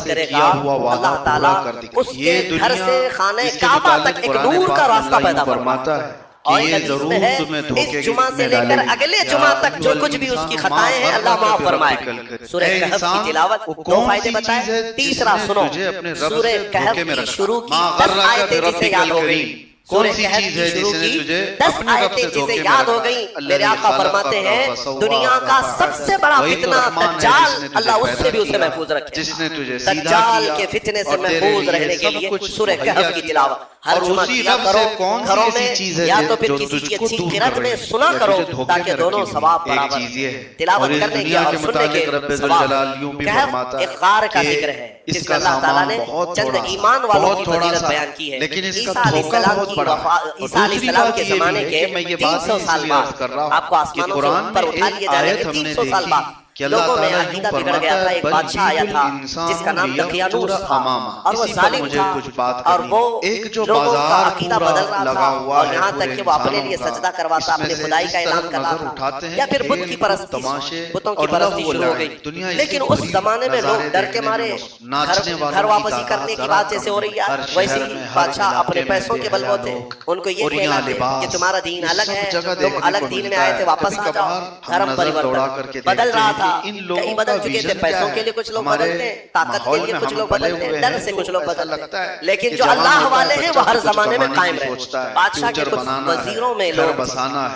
محبت کرے گا اللہ تعالیٰ اس کے گھر سے خانہ کعبہ تک ایک نور کا راستہ پیدا فرماتا ہے. اور ایک حدیث میں ہے اس جمعہ سے لے کر اگلے جمعہ تک جو کچھ بھی اس کی خطائیں ہیں اللہ معاف فرمائے. سورہ کہف کی تلاوت 2 فائدے بتائے. تیسرا سنو, سورہ کہف کی شروع کی 10 آیتیں جسے یاد ہو گئی, سورہ کہف کی شروع کی 10 آیتیں جسے یاد ہو گئی, میرے آقا فرماتے ہیں دنیا کا سب سے بڑا فتنہ دجال, اللہ اس سے بھی اسے محفوظ رکھے. دجال کے فتنے سے محفوظ رہنے کے لیے سورہ کہف کی تلاوت ہر جمعہ کیا کرو گھروں میں, یا تو پھر کسی کی اچھی قرات میں سنا کرو تاکہ دونوں ثواب برابر. تلاوت کرنے کی اور سننے کے ثواب. کہف ایک غار کا ذکر ہے جس میں اللہ تعالیٰ نے چند ایمان والوں کی فضیلت بیان کی ہے. عیسیٰ علیہ السلام کے زمانے کے 300 سال بعد آپ کو آسمانوں سے اوپر اٹھا لیے جانے کے 300 سال بعد لوگوں میں عقیدہ بگڑ گیا تھا. ایک بادشاہ آیا تھا جس کا نام دقیانوس تھا اور وہ ظالم تھا اور وہ لوگوں کا عقیدہ بدل رہا تھا, اور یہاں تک کہ وہ اپنے لیے سجدہ کرواتا, اپنے خدائی کا اعلان کر رہا تھا, یا پھر بت کی پرستی, بتوں کی پرستی شروع ہو گئی. لیکن اس زمانے میں لوگ ڈر کے مارے گھر واپسی کرنے کی بات جیسے ہو رہی ہے ویسے ہی بادشاہ اپنے پیسوں کے بلبوتے ان کو یہ کہلاتے کہ تمہارا دین الگ ہے, تم الگ دین میں آئے تھے, واپس آ جاؤ. دھرم پریورتن بدل رہا تھا, کئی بدل چکے تھے. پیسوں کے لیے کچھ لوگ بدلتے ہیں, طاقت کے لیے کچھ لوگ بدلتے ہیں, ڈر سے کچھ لوگ بدلتے ہیں, لیکن جو اللہ والے ہیں وہ ہر زمانے میں قائم رہے. بادشاہ کے کچھ وزیروں میں لوگ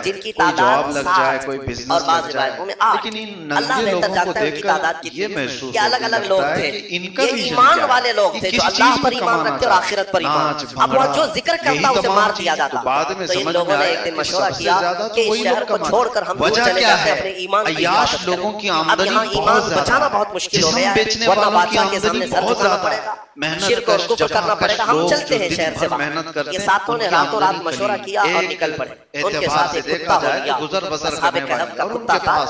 جن کی تعداد 60 اور بعض روایتوں میں 8, اللہ بہتر جانتا ہے ان کی تعداد کتنی, یہ الگ الگ لوگ تھے. یہ ایمان والے لوگ تھے جو اللہ پر ایمان رکھتے اور آخرت پر ایمان. اب وہ جو ذکر کرتا اسے مار دیا جاتا. تو ان لوگوں نے ایک دن مشورہ کیا کہ اس شہر کو چھوڑ کر ہم دور چلے جاتے ہیں اپنے ایمان کی حفاظت کریں. اب یہاں ایمان بچانا بہت مشکل ہو گیا ہے, ورنہ بادشاہ کے سامنے سر جھکانا پڑے گا, شرک اور کفر کرنا پڑے گا. ہم چلتے ہیں شہر سے باہر. یہ ساتھوں نے راتوں رات مشورہ کیا اور نکل پڑے. ان کے ساتھ ایک کتا ہو گیا, اصحاب کہف کا کتا تھا,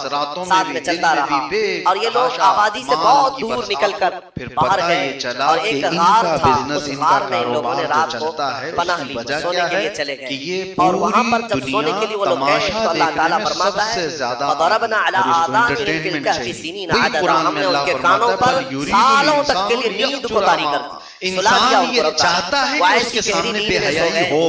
ساتھ میں چلتا رہا, اور یہ لوگ آبادی سے بہت دور نکل کر باہر گئے, اور ایک غار تھا, اس غار میں ان لوگوں نے رات کو پناہ لی, سونے کے لیے چلے گئے. اور وہاں پر جب سونے کے لیے وہ لوگ گئے تو اللہ تعالیٰ فرماتا ہے فَضَرَبْنَا عَلَىٰ آذَانِهِمْ فِي الْكَهْفِ سِنِينَ عَدَدًا, ہم نے ان کے کانوں پر سالوں تک کے لیے نیند کو طاری کر دی. انسان یہ چاہتا ہے کہ اس کے سامنے بے حیائی ہو,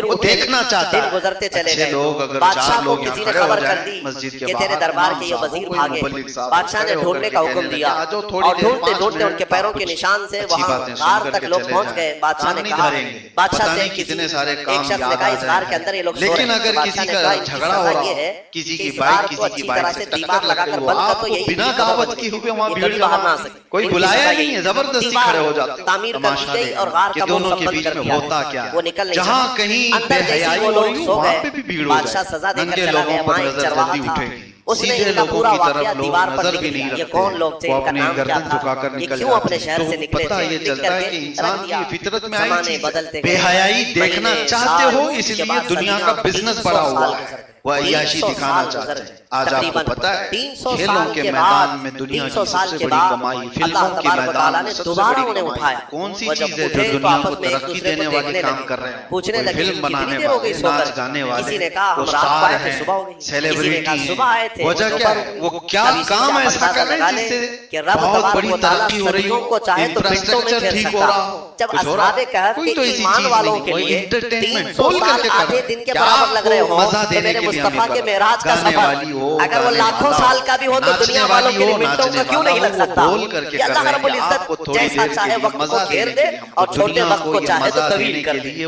وہ دیکھنا چاہتا ہے. گزرتے چلے گئے, بادشاہ کو کسی نے خبر کر دی کہ تیرے دربار کے یہ وزیر بھاگے. بادشاہ نے ڈھونڈنے کا حکم دیا, اور ڈھونڈتے ڈھونڈتے ان کے پیروں کے نشان سے وہاں غار تک لوگ پہنچ گئے. بادشاہ نے کہا, بادشاہ سے ایک شخص نے کہا اس غار کے اندر یہ لوگ سو رہے ہیں. اگر کسی کا جھگڑا ہو رہا ہے, کسی کی بائک کسی کی بائک سے ٹکر لگا کر وہ آپ کو بنا دعوت کی ہوئے وہاں بھیڑ جمع, کوئی بلایا نہیں ہے, زبردستی کھڑے ہو جاتے. تعمیر کر دی گئی اور غار کا منہ مکمل کر دیا. وہ نکل نہیں جہاں کہیں بے حیائی ہو رہی ہو وہاں پہ بھی بھیڑ ہو بادشاہ سزا دے کر چلا گیا. وہاں ایک چرواہا تھا, اس نے ان کا پورا واقعہ دیوار پر لکھ دیا. یہ کون لوگ تھے, ان کا نام کیا تھا, یہ کیوں اپنے شہر سے نکلے تھے, لکھ کر کے رکھ دیا. زمانے بدلتے گئے, بے حیائی دیکھنا چاہتے ہو اس لیے دنیا کا بزنس بڑا ہوا ہے, وہ عیاشی دکھانا چاہتے ہیں. آج آپ کو پتا ہے کھیلوں کے میدان میں دنیا کی سب سے بڑی کمائی فلموں کے میدان میں سب سے بڑی کمائی کون سی چیز ہے جو دنیا کو ترقی دینے والے کام کر رہے ہیں؟ کوئی فلم بنانے والے, ناچ گانے والے, اسٹار ہیں, سیلیبریٹی. وجہ کیا ہے, وہ کیا کام ایسا کر رہے ہیں جس سے بہت بڑی ترقی ہو رہی ہو, انفراسٹرکچر ٹھیک ہو رہا ہو, جب اصحاب کہف کے ایمان والوں کے لیے 300 سال آدھے دن کے برابر لگ رہے ہوں تو میرے مصطفیٰ کے معراج کا سفر اگر وہ لاکھوں سال کا بھی ہو تو دنیا والوں کے لیے منٹوں کا کیوں نہیں لگ سکتا؟ کہ اللہ رب العزت جیسا چاہے وقت کو گھیر دے اور چھوٹے وقت کو چاہے تو طویل کر دے.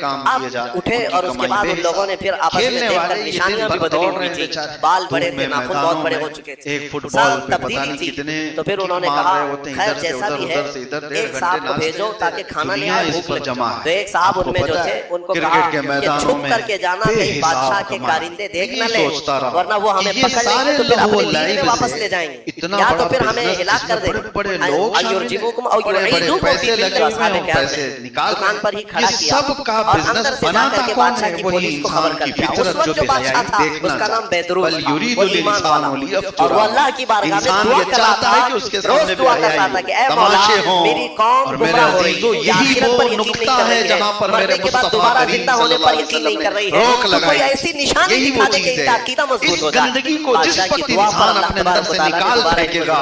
آپ اٹھے اور اس کے بعد ان لوگوں نے پھر آپس میں دیکھ کر نشانیاں بھی بدلی ہوئی تھی, بال بڑے تھے, ناخن بہت بڑے ہو چکے تھے, سال تبدیلی تھی. تو پھر انہوں نے کہا خیر جیسا بھی ہے ایک صاحب کو بھیجو تاکہ کھانا لے آئے, بھوک لگ جائے. تو ایک صاحب ان میں جو تھے ان کو کہا کہ چھپ کر کے جانا کہیں بادشاہ کے کارندے دیکھ نہ لیں ورنہ وہ ہمیں پکڑ لیں گے تو پھر اپنی بیوی میں واپس لے جائیں گے, یا تو پھر ہمیں ہلاک کر دیں گے. ایرجموکم او یعیدوکم فی ملتکم, اصحاب کہف نے دکان پر ہی کھڑا کیا اور اندر سے جا کر کے بادشاہ کی پولیس کو خبر کر دیا. اس وقت جو بادشاہ تھا اس کا نام بیدروس تھا, وہ ایمان والا, اور وہ اللہ کی بارگاہ میں دعا کر رہا تھا, روز دعا کر رہا تھا کہ اے مولا میری قوم گمراہ ہو رہی ہے, آخرت پر یقین نہیں کر رہی ہے, مرنے کے بعد دوبارہ زندہ ہونے پر یقین نہیں کر رہی ہے, تو کوئی ایسی نشانی دکھا دے کہ ان کا عقیدہ مضبوط ہو جائے. گندگی کو جس وقت انسان اپنے اندر سے نکال پھینکے گا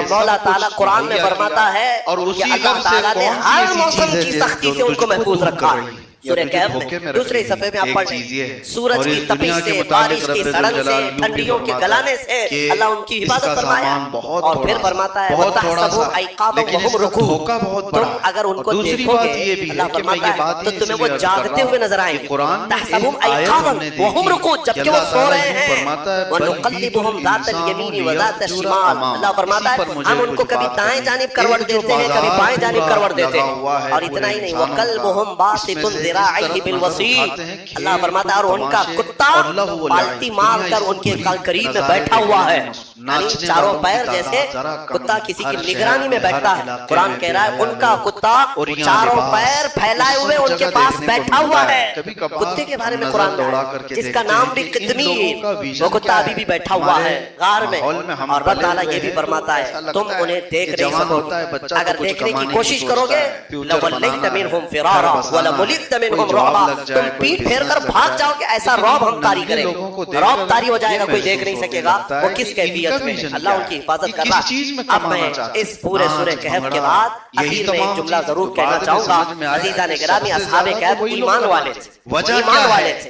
اور مولا تعالیٰ قرآن میں فرماتا ہے کہ اللہ تعالیٰ نے ہر موسم کی سختی سے ان کو محفوظ رکھا ہے. سورہ کہف میں دوسرے صفحے میں آپ پڑھیں سورج کی تپش سے، بارش کی سڑن سے، ٹھنڈیوں کے گلانے سے اللہ ان کی حفاظت فرمایا. اور پھر فرماتا ہے وَتَحْسَبُهُمْ أَيْقَاظًا وَهُمْ رُقُودٌ. تم اگر ان کو دیکھو گے اللہ فرماتا ہے تو تمہیں وہ جاگتے ہوئے نظر آئیں گے. تَحْسَبُهُمْ أَيْقَاظًا وَهُمْ رُقُودٌ، جبکہ وہ سو رہے ہیں. وَنُقَلِّبُهُمْ ذَاتَ الْيَمِينِ وَذَاتَ الشِّمَالِ. اللہ فرماتا ہے ہم ان کو کبھی دائیں جانب کروٹ دیتے ہیں، کبھی بائیں جانب کروٹ دیتے ہیں. اور اتنا ہی نہیں وَقَلْبُهُمْ بَاسِطٌ ذِرَاعَيْهِ بِالْوَصِيدِ. اللہ فرماتا ہے اور ان کا کتا بالٹی مار کر ان کے قریب میں بیٹھا ہوا ہے، یعنی چاروں پیر جیسے کتا کسی کی نگرانی میں بیٹھتا ہے. قرآن کہہ رہا ہے ان کا کتا چاروں پیر پھیلائے ہوئے ان کے پاس بیٹھا ہوا ہے. کتے کے بارے میں قرآن جس کا نام بھی قطمیر، وہ کتا ابھی بھی بیٹھا ہوا ہے غار میں. اور اللہ تعالیٰ یہ بھی فرماتا ہے تم انہیں دیکھ نہیں سکو گے، اگر دیکھنے کی کوشش کرو گے لَوَلَّيْتَ مِنْهُمْ فِرَارًا وَلَمُلِئْتَ مِنْهُمْ رُعْبًا. تم پیٹ پھیر کر بھاگ جاؤ کہ ایسا رعب ہم طاری کریں گے، رعب طاری ہو جائے گا، کوئی دیکھ نہیں سکے گا وہ کس کیفیت میں. اللہ ان کی حفاظت کر رہا. اب میں اس پورے سورہ کہف کے بعد اخیر میں ایک جملہ ضرور کہنا چاہوں گا. عزیزان گرامی، اصحاب کہف ایمان والے تھے، ایمان والے تھے.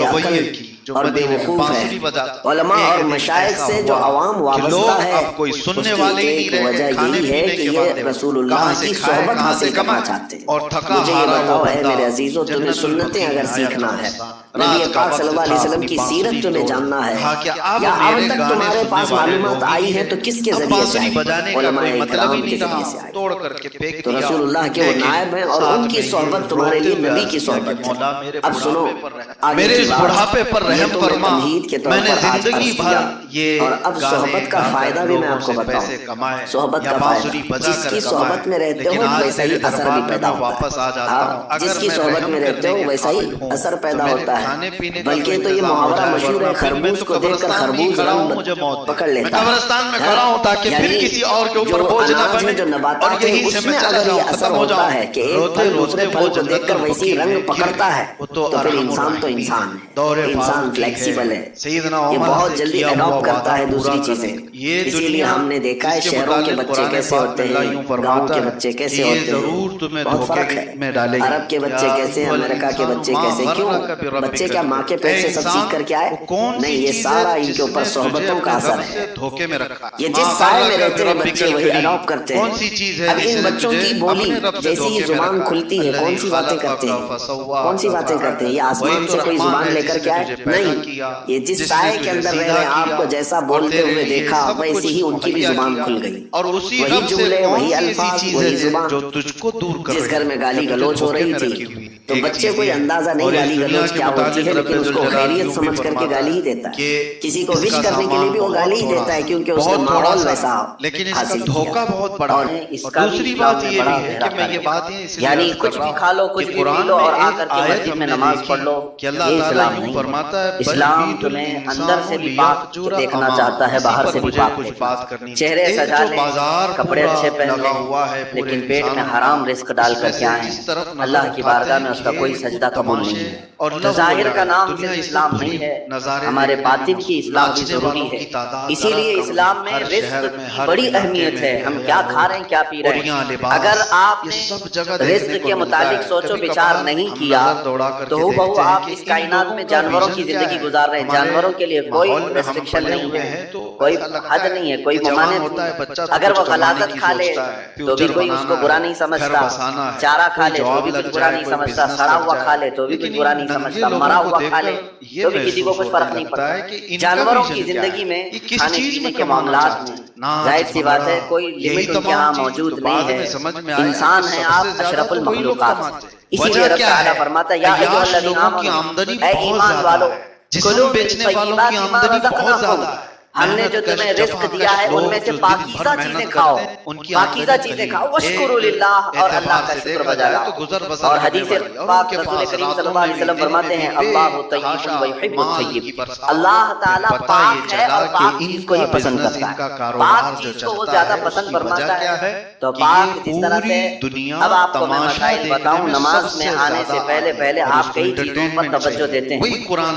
عقل رویے کی जो और मदीने में बेवकूफ बांसुरी है। बजाता। उलमा एक और दिन मशाइख ऐसा से जो हुआ अवाम कि वाबस्ता लोग है, अब कोई सुनने उसकी वाले ही नहीं एक रहे, वजह खाने यही है पीने कि के ये बंदे, रसूलुल्लाह कहाँ से की खाए, सोहबत कहाँ से हासिल करना कमाए, चाहते हैं। और थका मुझे ये हारा वो बताओ है बंदा मेरे अजीजों, तुम्हें जन्नतुल सुन्नतें बकील अगर में आया सीखना है, था। नबी रात का पाक वक्त सल्लल्लाहु अलैहि था, वसल्लम अपनी की बांसुरी सीरत तुम्हें तोड़, जानना है, कहा कि अब या अब मेरे तक गाने तुम्हारे सुनने पास वाले मालूमात लोग ही आई है हैं, तो किसके अब जरिए से बांसुरी आई? बजाने का उलमाए कोई मतलब ही इकराम नहीं के रहा, जरिए से आई। तोड़ करके फेंक तो दिया। रसूलुल्लाह के वो लेकिन नायब हैं और साथ उनकी में सोहबत ये तुम्हारे रोते लिए हुए नबी अर्ज की किया कि सोहबत मौला है। मेरे अब सुनो बुढ़ापे पर रहम, आगे मेरे की इस बात। बुढ़ापे पर ये रहम तो मैं फरमा। तमहीद के तौर मैंने पर आज जिंदगी अर्ज भर किया, ये और अब गाने सोहबत का गाकर फायदा भी मैं लोगों आपको से पैसे बताऊं। कमाए सोहबत या का बांसुरी फायदा, बजा कर जिसकी कमाए, सोहबत में रहते लेकिन हो आज वैसा ही तेरे असर दरबार भी में पैदा मैं होता वापस आ है। जाता हूँ। हाँ, अगर जिसकी मैं सोहबत रहम में रहते करने हो के वैसा ही काबिल हूँ असर तो पैदा मेरे होता है। खाने पीने का बल्कि तो ये इंतजाम हो मुहावरा जाए, मशहूर है, वरना फिर मैं खरबूज तो को देखकर कब्रिस्तान में ही खरबूज खड़ा हूँ, रंग मुझे मौत पकड़ दे। मैं लेता है। कब्रिस्तान में खड़ा हूँ ताकि फिर यानी किसी और के जो ऊपर बोझ न अनाज है, बने जो नबातात और है, यही से उसमें मैं चला अगर ये जाऊँ, असर खत्म हो होता है जाऊँ। कि एक रोते फल रोते दूसरे वो फल को देखकर जन्नतुल वैसे ही बकील रंग में गिर पकड़ता गए। है, वो तो फिर अरहमुर इंसान तो राहिमीन इंसान है, है, दौरे इंसान फारूकी फ्लेक्सिबल है, सैयदना ये उमर बहुत से जल्दी किया हुआ अडॉप्ट करता वादा है दूसरी पूरा चीजें। करें। ये इसीलिए दुनिया हमने देखा है जिसके शहरों के मुतालिक बच्चे कुरान कैसे पाक होते में अल्लाह यूं हैं, गाँव फरमाता के है बच्चे कि कैसे ये होते जरूर हैं, तुम्हें बहुत धोखे फर्क है। में डालेगी। अरब के बच्चे या कैसे, अय्युहल अमेरिका के इंसानु बच्चे मा कैसे, क्यों? गर्रका बिरब्बिकल बच्चे क्या माँ के पेट से सब सीख करके आए? वो कौन सी नहीं, ये चीज सारा है इनके ऊपर जिसने तुझे सोहबतों का अपने असर रब है। से धोखे में रखा। ये मा जिस साय में गर्रका रहते हैं बच्चे बिरब्बिकल वही करीम। अडॉप्ट करते हैं। कौन सी चीज है अब इन जिसने बच्चों तुझे की बोली अपने रब से जैसे ही धोखे में जुबान रखा? खुलती है कौन सी बातें करते हैं, कौन सी बातें करते हैं? ये आसमान से कोई जुबान लेकर के आए? नहीं, ये जिस साय के अंदर रह रहे हैं आपको जैसा बोलते हुए देखा वैसे ही उनकी भी जुबान खुल गई। और उसी वही रब से जुमले, कौन वही सी ऐसी अल्फाज, चीज वही है जुबान। जो तुझको दूर कर जिस घर में गाली गलौज हो रही थी तो बच्चे कोई अंदाजा नहीं गाली गलौज क्या होती है, लेकिन उसको खैरियत समझ करके गाली ही देता है। किसी को विश करने के लिए भी वो गाली ही देता है, क्योंकि उसने माहौल वैसा लेकिन इसका हासिल धोखा किया। बहुत बड़ा और है। इसका दूसरी बात ये भी है कि मैं ये बात यानी कुछ भी खा लो, कुछ भी पी लो और आकर के मस्जिद में नमाज पढ़ लो, कि अल्लाह ये ताला इस्लाम यूं नहीं फरमाता है, इस्लाम तुम्हें अंदर से भी पाक देखना चाहता है, बाहर से भी पाक देखना। चेहरे सजा ले, कपड़े अच्छे पहन ले, लेकिन पेट में हराम रिस्क डाल करके आए, अल्लाह की बारगाह में उसका कोई सजदा कबूल नहीं है। तो जाहिर का नाम सिर्फ इस्लाम नहीं है, हमारे बातिन की इस्लाम भी जरूरी है। इसीलिए इस्लाम में रिस्क की बड़ी अहमियत है। हम क्या खा रहे हैं, क्या पी रहे हैं, अगर आपने रिस्क के मुतालिक सोचो विचार नहीं किया तो हूबहू आप इस कायनात में जानवरों की जिंदगी गुजार रहे हैं। जानवरों के लिए कोई रेस्ट्रिक्शन नहीं है, कोई हद नहीं है, कोई ममानियत नहीं। अगर वो गलाजत खा ले तो भी कोई उसको बुरा नहीं समझता, चारा खा ले तो भी कुछ बुरा नहीं समझता, सड़ा हुआ खा ले तो भी कुछ बुरा नहीं समझता, मरा हुआ खा ले तो भी किसी को कुछ फर्क नहीं पड़ता। जानवरों की जिंदगी में खाने पीने के मामलात में जाहिर सी बात है कोई लिमिट उनके यहाँ मौजूद नहीं है। इंसान है आप अशरफुल मखलूकात, इसीलिए रब तआला फरमाता है या अय्युहल्लज़ीना आमनू, ऐ ईमान वालों, कुलू मिन तय्यिबाति मा रज़क़नाकुम, हमने जो तुम्हें रिस्क दिया है उनमें से पाकीज़ा चीजें खाओ, पाकीज़ा चीजें खाओ, वश्कुरु लिल्लाह, और अल्लाह का शुक्र बजा लाओ। और हदीस पाक रसूल करीम सल्लल्लाहु अलैहि वसल्लम फरमाते हैं अल्लाहु तय्यिबुन व युहिब्बुत तय्यिब, अल्लाह ताला पाक है और पाक चीज को ही पसंद करता है, पाक चीज को वो ज्यादा पसंद फरमाता है। तो पाक जिस तरह से अब आपको मैं मसाइल बताऊं, नमाज में आने से पहले पहले आप कई चीजों पर तवज्जो देते हैं,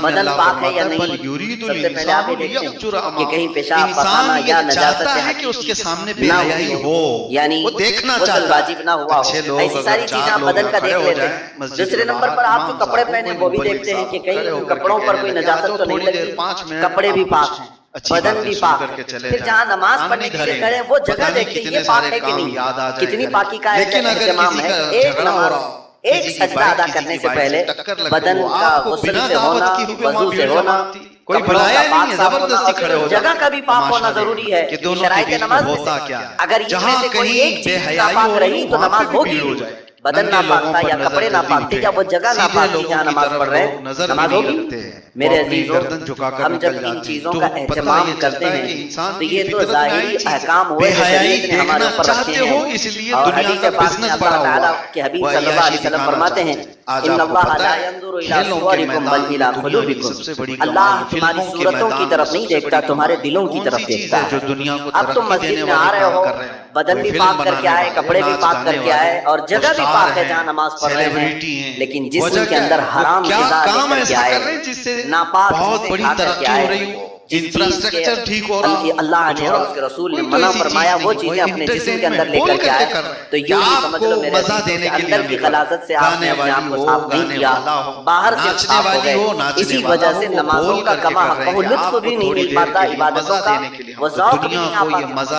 बदन पाक है या नहीं, सबसे पहले आप ये देखते हैं कि कहीं पेशाब पखाना या नजासत है कि उसके सामने बेहयाई हो, यानी वो देखना गुस्ल चाहता वाजिब ना हुआ हो, ऐसी सारी चीजें आप बदन का देख लेते हैं। दूसरे नंबर पर आप जो कपड़े पहने वो भी देखते हैं कि कहीं कपड़ों पर कोई नजासत तो नहीं लगी, कपड़े भी पाक हैं, बदन भी पाक है। फिर जहाँ नमाज पढ़ने के लिए खड़े वो जगह देखते हैं ये पाक है कि नहीं, कितनी पाकी का एहतमाम है। एक नमाज, एक सजदा अदा करने से पहले बदन का गुस्ल से होना, वजू से होना, कोई बुलाया नहीं है, जबरदस्ती खड़े हो जगह का भी पाक होना जरूरी है। शराइत नमाज अगर इनमें से कोई एक चीज नापाक रही तो नमाज होगी, बदन नापाक था या कपड़े नापाक थे या वो जगह नापाक थी जहाँ नमाज पढ़ रहे हैं, नमाज होगी। मेरे अजीजों, हम जब इन चीजों का एहतमाम करते हैं तो ये तो ज़ाहिरी अहकाम हुए शरीयत ने हमारे ऊपर रखे हैं। और हदीस पाक में अल्लाह ताला के हबीब सल्लल्लाहु अलैहि वसल्लम फरमाते हैं इन्नल्लाह ला यंजुरु इला सुवरिकुम बल इला कुलूबिकुम, अल्लाह तुम्हारी सूरतों की तरफ नहीं देखता, तुम्हारे दिलों की तरफ देखता है। अब तुम मस्जिद में आ रहे हो, बदन भी पाक करके आए, कपड़े भी पाक करके आए और जगह भी पाक है जहाँ नमाज पढ़ रहे हैं, लेकिन जिस्म के अंदर हराम ग़िज़ा लेकर के आए, नापाक बहुत बड़ी तरक्की हो रही हो, इंफ्रास्ट्रक्चर ठीक हो रहा, अल्लाह ने और उसके रसूल ने मना फरमाया वो चीजें अपने जिस्म के अंदर लेकर के आए, तो यूं ही समझ लो मेरे अंदर की गलाजत से आपने अपने आप को साफ नहीं किया, बाहर से साफ हो गए। इसी वजह से नमाजों का कमा हक़ लुत्फ भी नहीं मिल पाता, इबादतों का वो ज़ौक़ भी नहीं आ पाता।